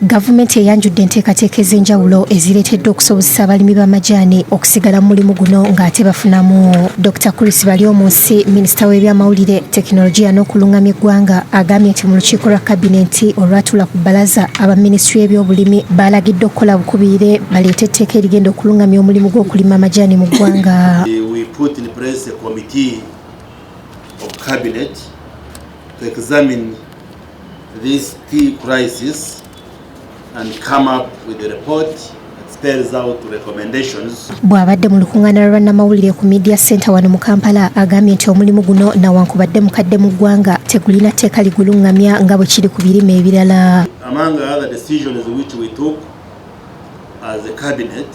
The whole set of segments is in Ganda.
Gavumenti eyanjudde enteekateeka ez'enjawulo ezireetedde okusobozesa abalimi b'amajaani okusigala mu mulimu guno ng'ate bafunamu. Dr. Baryomunsi, minisita w'ebyamawulire, tekinologiya n'okulungamya eggwanga, agambye nti mu lukiiko lwa kabinenti olwatuula ku bbalaza aba minisitule y'ebyobulimi balagidde okukola bukubiire baleete etteeka erigenda okulungamya omulimu gw'okulima amajaani mu ggwanga. We put in place a committee of cabinet to examine this tea crisis and come up with a report that spells out recommendations. Bw'abadde mu lukuŋŋaana lwa bannamawulire ku media center wano mu Kampala, agambye nti omulimu guno nawankubadde mukadde mu ggwanga tegulina tteeka ligulungamya nga bwe kiri ku birime ebirala. Among other decisions which we took as a cabinet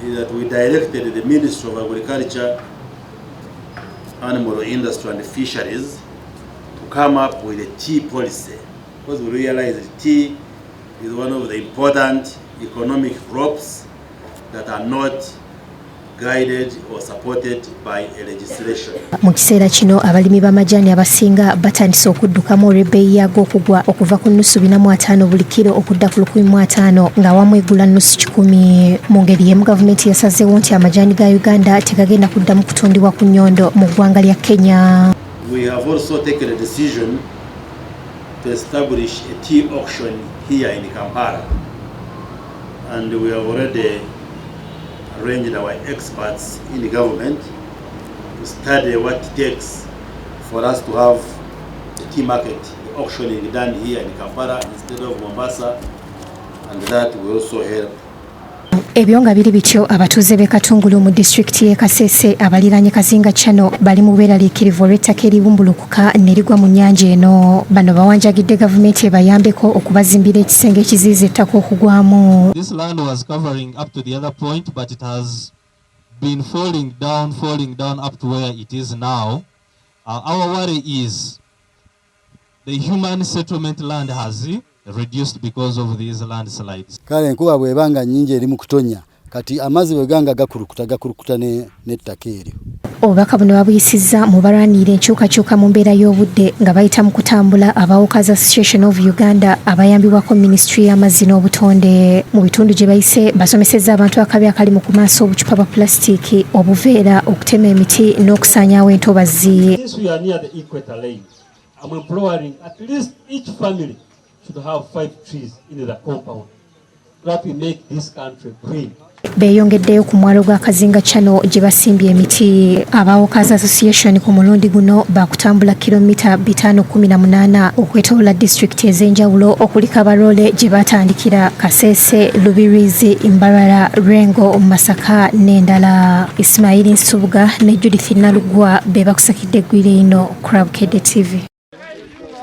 is that we directed the Ministry of Agriculture, Animal Industry and Fisheries to come up with a tea policy, because we realize that tea is one of the important economic crops that are not guided or supported by a legislation. Mu kiseera kino abalimi b'amajaani abasinga batandise okuddukamu olw'ebbeeyi yaago okugwa okuva ku nusu 450 buli kiro okudda ku 150 ng'awamu egula nusu 100. Mu ngeri y'emu gavumenti yasazeewo nti amajaani ga Uganda tegagenda kuddamu kutundibwa ku nnyondo mu ggwanga lya Kenya. We have also taken a decision to establish a tea auction here in Kampala, and we have already arranged our experts in the government to study what it takes for us to have the tea market, the auctioning done here in Kampala instead of Mombasa, and that will also help. Ebyo nga biri bityo, abatuuze b'e Katungulu mu disitulikiti y'e Kasese abaliraanye Kazinga Channel bali mu bweraliikirivu olw'ettaka eribumbulukuka ne ligwa mu nnyanja eno. Bano bawanjagidde gavumenti ebayambeko okubazimbira ekisenge ekiziyiza ettaka okugwamu. This land was covering up to the other point, but it has been falling down up to where it is now. Our worry is the human settlement land has reduced because of these landslides. Kale enkuba bwebanga nnyingi eri mu kutonya kati amazzi bweganga gakurukuta n'ettaka eryo. Obubaka buno babuyisizza mu balwanirira enkyukakyuka mu mbeera y'obudde nga bayita mu kutambula Abawokazi Association of Uganda abayambibwako Ministry y'amazzi n'obutonde. Mu bitundu gye bayise basomesezza abantu akabi akali mu kumaaso obucupa bwa plastic, obuveera, okutema emiti n'okusaanyaawo entobazi. Since we are near the equator line, I'm imploring at least each family should have 5 trees in the compound that we make this country green. Beeyongeddeyo ku mwalo gwa Kazinga Channel gye basimbye emiti. Abawokazi Association ku mulundi guno bakutambula kilomita 518 okwetooloola disitulikiti ez'enjawulo okuli Kabarole gye batandikira, Kasese, Lubirizi, Mbarara, Rengo, Masaka n'endala. Ismail Nsubuga ne Judith Nalugwa be bakusakidde eggwire ino ku Bukedde TV.